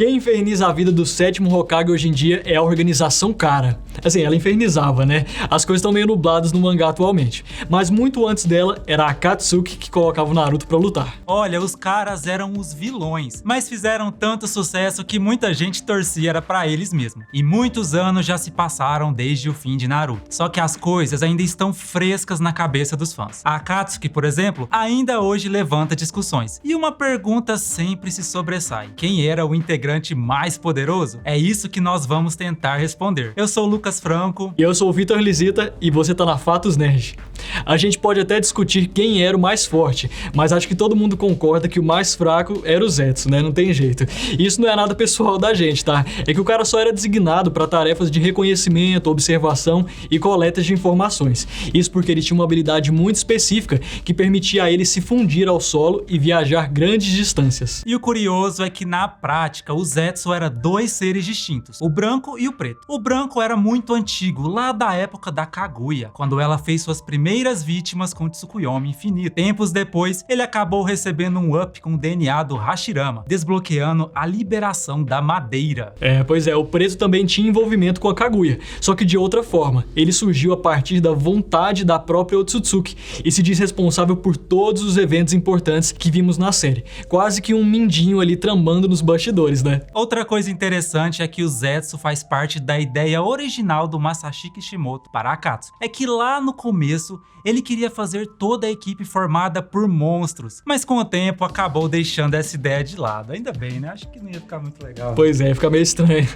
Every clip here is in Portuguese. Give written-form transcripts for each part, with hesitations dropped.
Quem inferniza a vida do sétimo Hokage hoje em dia é a organização Kara. Assim, ela infernizava, né? As coisas estão meio nubladas no mangá atualmente. Mas muito antes dela, era a Akatsuki que colocava o Naruto pra lutar. Olha, os caras eram os vilões, mas fizeram tanto sucesso que muita gente torcia era pra eles mesmo. E muitos anos já se passaram desde o fim de Naruto. Só que as coisas ainda estão frescas na cabeça dos fãs. A Akatsuki, por exemplo, ainda hoje levanta discussões. E uma pergunta sempre se sobressai: quem era o integrante mais poderoso? É isso que nós vamos tentar responder. Eu sou o Lucas Franco. E eu sou o Vitor Lisita e você tá na Fatos Nerd. A gente pode até discutir quem era o mais forte, mas acho que todo mundo concorda que o mais fraco era o Zetsu, né? Não tem jeito. Isso não é nada pessoal da gente, tá? É que o cara só era designado para tarefas de reconhecimento, observação e coleta de informações. Isso porque ele tinha uma habilidade muito específica que permitia a ele se fundir ao solo e viajar grandes distâncias. E o curioso é que na prática o Zetsu era dois seres distintos, o branco e o preto. O branco era muito antigo, lá da época da Kaguya, quando ela fez suas primeiras vítimas com Tsukuyomi infinito. Tempos depois, ele acabou recebendo um up com o DNA do Hashirama, desbloqueando a liberação da madeira. Pois é, o preto também tinha envolvimento com a Kaguya, só que de outra forma. Ele surgiu a partir da vontade da própria Otsutsuki e se diz responsável por todos os eventos importantes que vimos na série. Quase que um mindinho ali tramando nos bastidores, né? Outra coisa interessante é que o Zetsu faz parte da ideia original do Masashi Kishimoto para a Akatsuki. É que lá no começo ele queria fazer toda a equipe formada por monstros, mas com o tempo acabou deixando essa ideia de lado. Ainda bem, né? Acho que não ia ficar muito legal. Pois é, fica meio estranho.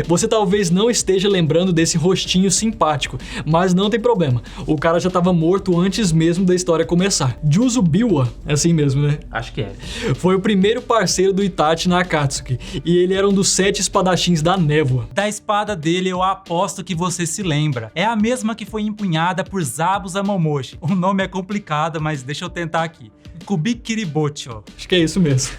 Você talvez não esteja lembrando desse rostinho simpático, mas não tem problema. O cara já estava morto antes mesmo da história começar. Juzo Biwa, é assim mesmo, né? Acho que é. Foi o primeiro parceiro do Itachi na Akatsuki, e ele era um dos 7 espadachins da névoa. Da espada dele eu aposto que você se lembra. É a mesma que foi empunhada por Zabu Zamomoshi. O nome é complicado, mas deixa eu tentar aqui. Kubikiribocho. Acho que é isso mesmo.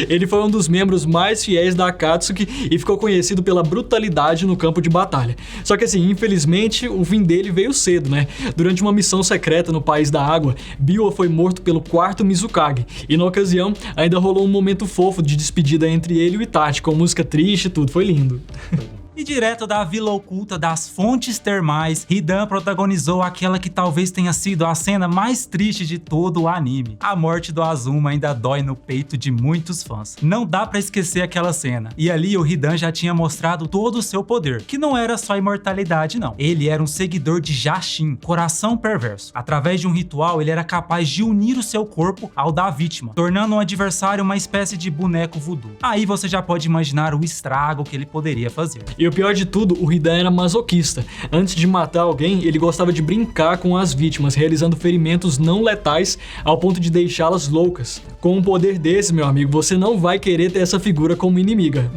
Ele foi um dos membros mais fiéis da Akatsuki e ficou conhecido pela brutalidade no campo de batalha. Só que assim, infelizmente, o fim dele veio cedo, né? Durante uma missão secreta no País da Água, Biwa foi morto pelo 4º Mizukage. E na ocasião, ainda rolou um momento fofo de despedida entre ele e o Itachi, com música triste e tudo. Foi lindo. E direto da Vila Oculta das Fontes Termais, Hidan protagonizou aquela que talvez tenha sido a cena mais triste de todo o anime. A morte do Azuma ainda dói no peito de muitos fãs. Não dá pra esquecer aquela cena. E ali o Hidan já tinha mostrado todo o seu poder, que não era só imortalidade não. Ele era um seguidor de Jashin, coração perverso. Através de um ritual, ele era capaz de unir o seu corpo ao da vítima, tornando o adversário uma espécie de boneco voodoo. Aí você já pode imaginar o estrago que ele poderia fazer. E o pior de tudo, o Hidan era masoquista. Antes de matar alguém, ele gostava de brincar com as vítimas, realizando ferimentos não letais ao ponto de deixá-las loucas. Com um poder desse, meu amigo, você não vai querer ter essa figura como inimiga.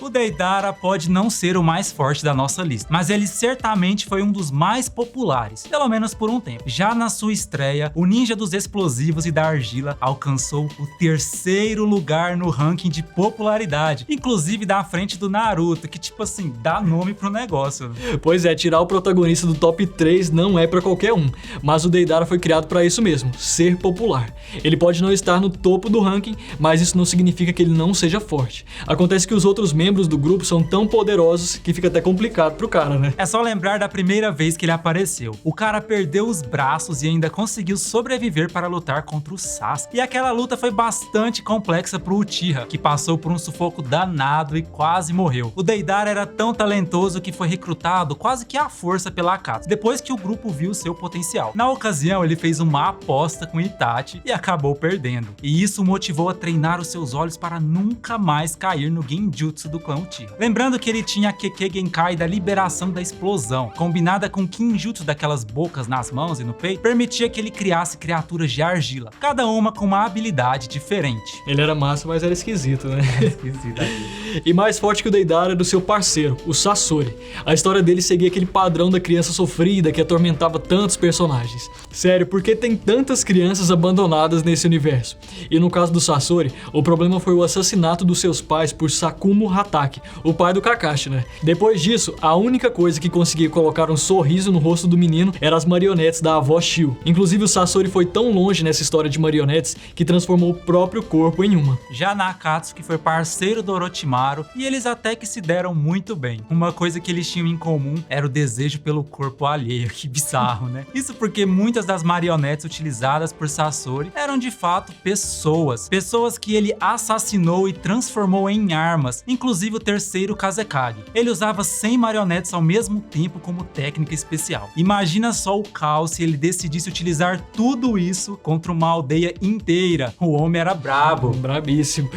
O Deidara pode não ser o mais forte da nossa lista, mas ele certamente foi um dos mais populares, pelo menos por um tempo. Já na sua estreia, o ninja dos explosivos e da argila alcançou o 3º lugar no ranking de popularidade, inclusive da frente do Naruto, que tipo assim, dá nome pro negócio. Pois é, tirar o protagonista do top 3 não é pra qualquer um, mas o Deidara foi criado pra isso mesmo, ser popular. Ele pode não estar no topo do ranking, mas isso não significa que ele não seja forte. Acontece que os outros membros do grupo são tão poderosos que fica até complicado pro cara, né? É só lembrar da primeira vez que ele apareceu. O cara perdeu os braços e ainda conseguiu sobreviver para lutar contra o Sasuke. E aquela luta foi bastante complexa pro Uchiha, que passou por um sufoco danado e quase morreu. O Deidara era tão talentoso que foi recrutado quase que à força pela Akatsuki, depois que o grupo viu seu potencial. Na ocasião, ele fez uma aposta com Itachi e acabou perdendo. E isso motivou a treinar os seus olhos para nunca mais cair no Genjutsu do clã Uchiha. Lembrando que ele tinha a Kekkei Genkai da liberação da explosão, combinada com o Kinjutsu daquelas bocas nas mãos e no peito, permitia que ele criasse criaturas de argila, cada uma com uma habilidade diferente. Ele era massa, mas era esquisito, né? Esquisito aqui. E mais forte que o Deidara era do seu parceiro, terceiro, o Sasori. A história dele seguia aquele padrão da criança sofrida que atormentava tantos personagens. Sério, por que tem tantas crianças abandonadas nesse universo? E no caso do Sasori, o problema foi o assassinato dos seus pais por Sakumo Hatake, o pai do Kakashi, né? Depois disso, a única coisa que conseguia colocar um sorriso no rosto do menino eram as marionetes da avó Shio. Inclusive, o Sasori foi tão longe nessa história de marionetes que transformou o próprio corpo em uma. Já Nakatsuki foi parceiro do Orochimaru e eles até que se deram muito bem. Uma coisa que eles tinham em comum era o desejo pelo corpo alheio. Que bizarro, né? Isso porque muitas das marionetes utilizadas por Sasori eram de fato pessoas que ele assassinou e transformou em armas, inclusive o terceiro Kazekage. Ele usava 100 marionetes ao mesmo tempo como técnica especial. Imagina só o caos se ele decidisse utilizar tudo isso contra uma aldeia inteira. O homem era brabo. Brabíssimo.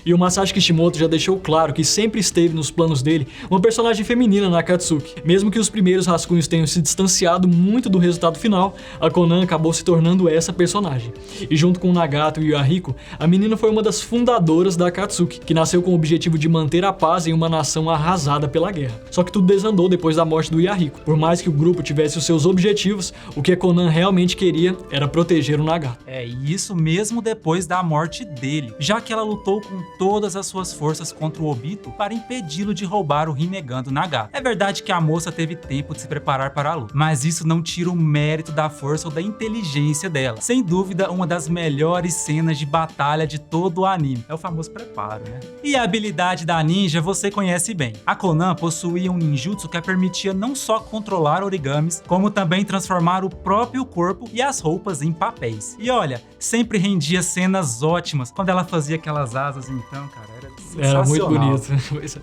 E o Masashi Kishimoto já deixou claro que sempre esteve nos planos dele uma personagem feminina na Akatsuki. Mesmo que os primeiros rascunhos tenham se distanciado muito do resultado final, a Konan acabou se tornando essa personagem. E junto com o Nagato e o Yahiko, a menina foi uma das fundadoras da Akatsuki, que nasceu com o objetivo de manter a paz em uma nação arrasada pela guerra. Só que tudo desandou depois da morte do Yahiko. Por mais que o grupo tivesse os seus objetivos, o que a Konan realmente queria era proteger o Nagato. E isso mesmo depois da morte dele, já que ela lutou com todas as suas forças contra o Obito para impedi-lo de roubar o Rinnegan do Nagato. É verdade que a moça teve tempo de se preparar para a luta, mas isso não tira o mérito da força ou da inteligência dela. Sem dúvida, uma das melhores cenas de batalha de todo o anime. É o famoso preparo, né? E a habilidade da ninja você conhece bem. A Konan possuía um ninjutsu que a permitia não só controlar origamis, como também transformar o próprio corpo e as roupas em papéis. E olha, sempre rendia cenas ótimas quando ela fazia aquelas asas, então, cara, era sensacional. Era muito bonito.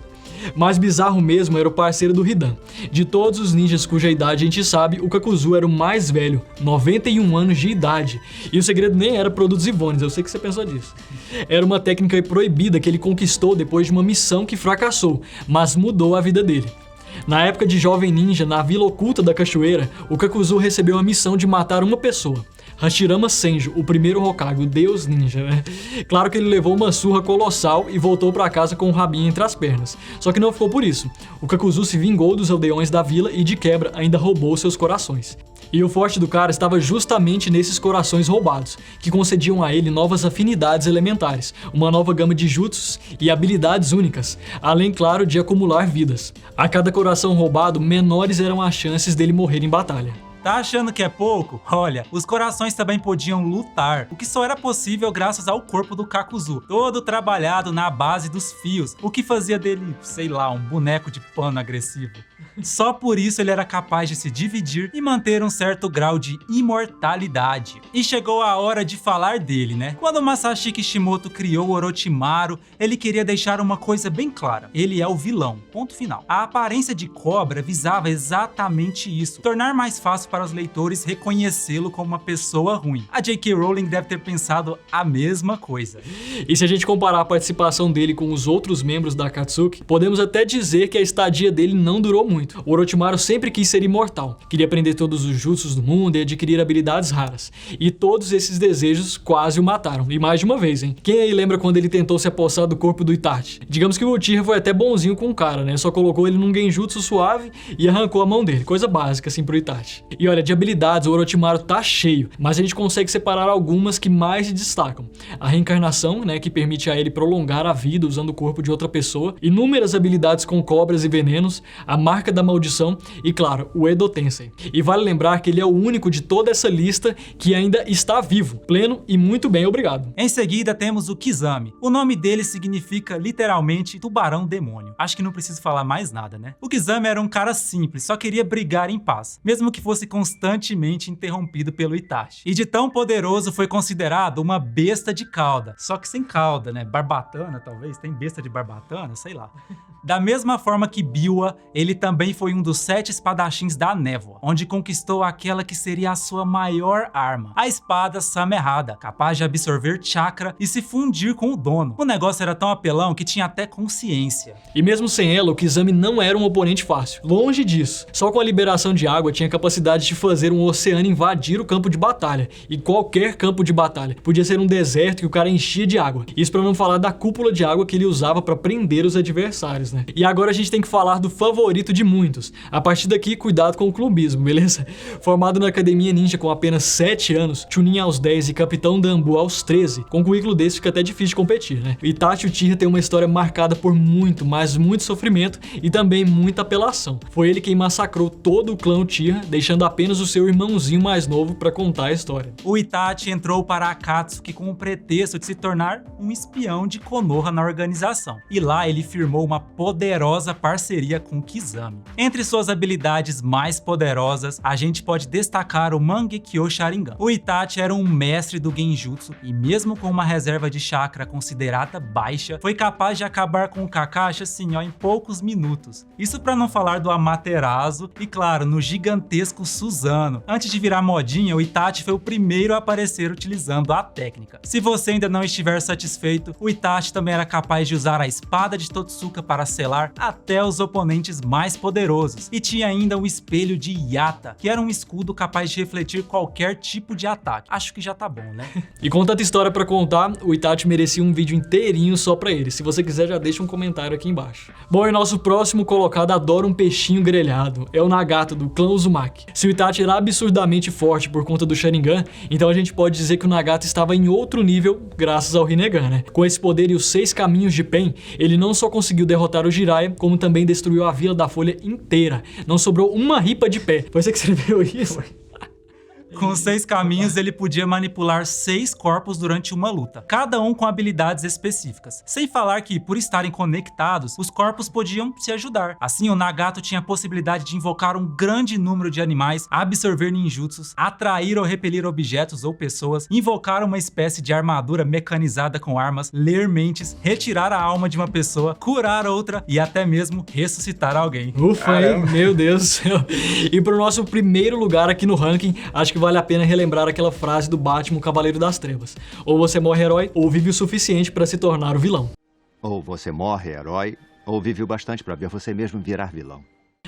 Mais bizarro mesmo era o parceiro do Hidan. De todos os ninjas cuja idade a gente sabe, o Kakuzu era o mais velho, 91 anos de idade. E o segredo nem era produzir Vones, eu sei que você pensou disso. Era uma técnica proibida que ele conquistou depois de uma missão que fracassou, mas mudou a vida dele. Na época de jovem ninja, na Vila Oculta da Cachoeira, o Kakuzu recebeu a missão de matar uma pessoa. Hashirama Senju, o primeiro Hokage, o deus ninja, né? Claro que ele levou uma surra colossal e voltou pra casa com o rabinho entre as pernas. Só que não ficou por isso. O Kakuzu se vingou dos aldeões da vila e de quebra ainda roubou seus corações. E o forte do cara estava justamente nesses corações roubados, que concediam a ele novas afinidades elementares, uma nova gama de jutsus e habilidades únicas, além, claro, de acumular vidas. A cada coração roubado, menores eram as chances dele morrer em batalha. Tá achando que é pouco? Olha, os corações também podiam lutar, o que só era possível graças ao corpo do Kakuzu, todo trabalhado na base dos fios, o que fazia dele, sei lá, um boneco de pano agressivo. Só por isso ele era capaz de se dividir e manter um certo grau de imortalidade. E chegou a hora de falar dele, né? Quando Masashi Kishimoto criou o Orochimaru, ele queria deixar uma coisa bem clara: ele é o vilão, ponto final. A aparência de cobra visava exatamente isso, tornar mais fácil para os leitores reconhecê-lo como uma pessoa ruim. A J.K. Rowling deve ter pensado a mesma coisa. E se a gente comparar a participação dele com os outros membros da Akatsuki, podemos até dizer que a estadia dele não durou muito. O Orochimaru sempre quis ser imortal, queria aprender todos os jutsus do mundo e adquirir habilidades raras. E todos esses desejos quase o mataram, e mais de uma vez, hein? Quem aí lembra quando ele tentou se apossar do corpo do Itachi? Digamos que o Uchiha foi até bonzinho com o cara, né? Só colocou ele num genjutsu suave e arrancou a mão dele, coisa básica assim pro Itachi. E olha, de habilidades o Orochimaru tá cheio, mas a gente consegue separar algumas que mais se destacam. A reencarnação, né, que permite a ele prolongar a vida usando o corpo de outra pessoa, inúmeras habilidades com cobras e venenos, a marca da maldição e, claro, o Edo Tensei. E vale lembrar que ele é o único de toda essa lista que ainda está vivo, pleno e muito bem, obrigado. Em seguida temos o Kizami. O nome dele significa literalmente tubarão demônio. Acho que não preciso falar mais nada, né? O Kizami era um cara simples, só queria brigar em paz, mesmo que fosse constantemente interrompido pelo Itachi. E de tão poderoso foi considerado uma besta de cauda, só que sem cauda, né? Barbatana, talvez? Tem besta de barbatana? Sei lá. Da mesma forma que Biwa, ele também foi um dos 7 espadachins da névoa, onde conquistou aquela que seria a sua maior arma, a espada Samerrada, capaz de absorver chakra e se fundir com o dono. O negócio era tão apelão que tinha até consciência. E mesmo sem ela, o Kizami não era um oponente fácil, longe disso. Só com a liberação de água tinha capacidade de fazer um oceano invadir o campo de batalha, e qualquer campo de batalha. Podia ser um deserto que o cara enchia de água. Isso pra não falar da cúpula de água que ele usava pra prender os adversários. depois, né? E agora a gente tem que falar do favorito de muitos. A partir daqui, cuidado com o clubismo, beleza? Formado na Academia Ninja com apenas 7 anos, Chunin aos 10 e Capitão Danbu aos 13, com um currículo desse fica até difícil de competir, né? Itachi Uchiha tem uma história marcada por muito, mas muito sofrimento e também muita apelação. Foi ele quem massacrou todo o clã Uchiha, deixando apenas o seu irmãozinho mais novo pra contar a história. O Itachi entrou para a Akatsuki com o pretexto de se tornar um espião de Konoha na organização. E lá ele firmou uma poderosa parceria com Kizami. Entre suas habilidades mais poderosas, a gente pode destacar o Mangekyo Sharingan. O Itachi era um mestre do Genjutsu e mesmo com uma reserva de chakra considerada baixa, foi capaz de acabar com o Kakashi assim, ó, em poucos minutos. Isso pra não falar do Amaterasu e claro, no gigantesco Susanoo. Antes de virar modinha, o Itachi foi o primeiro a aparecer utilizando a técnica. Se você ainda não estiver satisfeito, o Itachi também era capaz de usar a espada de Totsuka para selar até os oponentes mais poderosos. E tinha ainda o espelho de Yata, que era um escudo capaz de refletir qualquer tipo de ataque. Acho que já tá bom, né? E com tanta história pra contar, o Itachi merecia um vídeo inteirinho só pra ele. Se você quiser, já deixa um comentário aqui embaixo. Bom, e nosso próximo colocado adora um peixinho grelhado. É o Nagato, do clã Uzumaki. Se o Itachi era absurdamente forte por conta do Sharingan, então a gente pode dizer que o Nagato estava em outro nível graças ao Rinnegan, né? Com esse poder e os 6 caminhos de Pen, ele não só conseguiu derrotar o Jiraiya, como também destruiu a Vila da Folha inteira. Não sobrou uma ripa de pé. Foi você que escreveu isso? Com 6 caminhos, ele podia manipular 6 corpos durante uma luta, cada um com habilidades específicas. Sem falar que, por estarem conectados, os corpos podiam se ajudar. Assim, o Nagato tinha a possibilidade de invocar um grande número de animais, absorver ninjutsus, atrair ou repelir objetos ou pessoas, invocar uma espécie de armadura mecanizada com armas, ler mentes, retirar a alma de uma pessoa, curar outra e até mesmo ressuscitar alguém. Ufa, hein? Meu Deus do céu. E pro nosso primeiro lugar aqui no ranking, acho que vale a pena relembrar aquela frase do Batman, o Cavaleiro das Trevas. Ou você morre herói, ou vive o suficiente para se tornar o vilão. Ou você morre herói, ou vive o bastante para ver você mesmo virar vilão.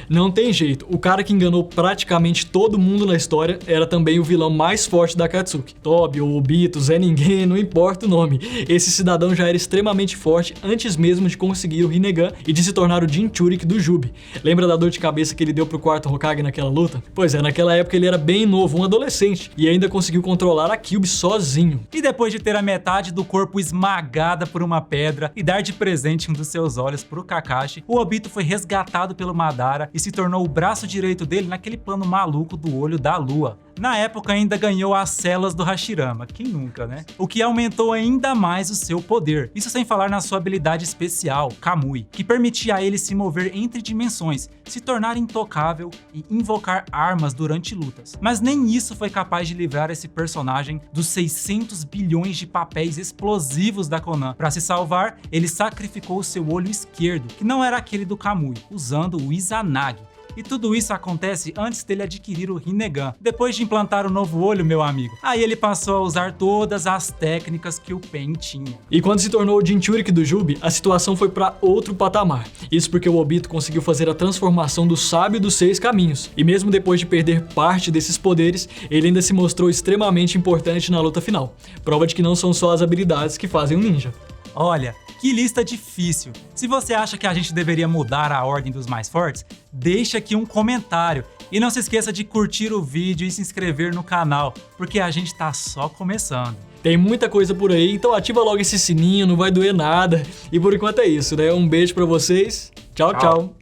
Não tem jeito, o cara que enganou praticamente todo mundo na história era também o vilão mais forte da Akatsuki. Tobi ou Obito, Zé Ninguém, não importa o nome. Esse cidadão já era extremamente forte antes mesmo de conseguir o Rinnegan e de se tornar o Jinchuriki do Jubi. Lembra da dor de cabeça que ele deu pro quarto Hokage naquela luta? Pois é, naquela época ele era bem novo, um adolescente, e ainda conseguiu controlar a Kyuubi sozinho. E depois de ter a metade do corpo esmagada por uma pedra e dar de presente um dos seus olhos pro Kakashi, o Obito foi resgatado pelo Madara e se tornou o braço direito dele naquele plano maluco do olho da lua. Na época ainda ganhou as células do Hashirama, quem nunca, né? O que aumentou ainda mais o seu poder, isso sem falar na sua habilidade especial, Kamui, que permitia a ele se mover entre dimensões, se tornar intocável e invocar armas durante lutas. Mas nem isso foi capaz de livrar esse personagem dos 600 bilhões de papéis explosivos da Konan. Para se salvar, ele sacrificou o seu olho esquerdo, que não era aquele do Kamui, usando o Izanagi. E tudo isso acontece antes dele adquirir o Rinnegan. Depois de implantar o novo olho, meu amigo, aí ele passou a usar todas as técnicas que o Pen tinha. E quando se tornou o Jinchuriki do Jubi, a situação foi para outro patamar. Isso porque o Obito conseguiu fazer a transformação do Sábio dos 6 Caminhos. E mesmo depois de perder parte desses poderes, ele ainda se mostrou extremamente importante na luta final. Prova de que não são só as habilidades que fazem um ninja. Olha, que lista difícil. Se você acha que a gente deveria mudar a ordem dos mais fortes, deixa aqui um comentário. E não se esqueça de curtir o vídeo e se inscrever no canal, porque a gente tá só começando. Tem muita coisa por aí, então ativa logo esse sininho, não vai doer nada. E por enquanto é isso, né? Um beijo pra vocês. Tchau, tchau.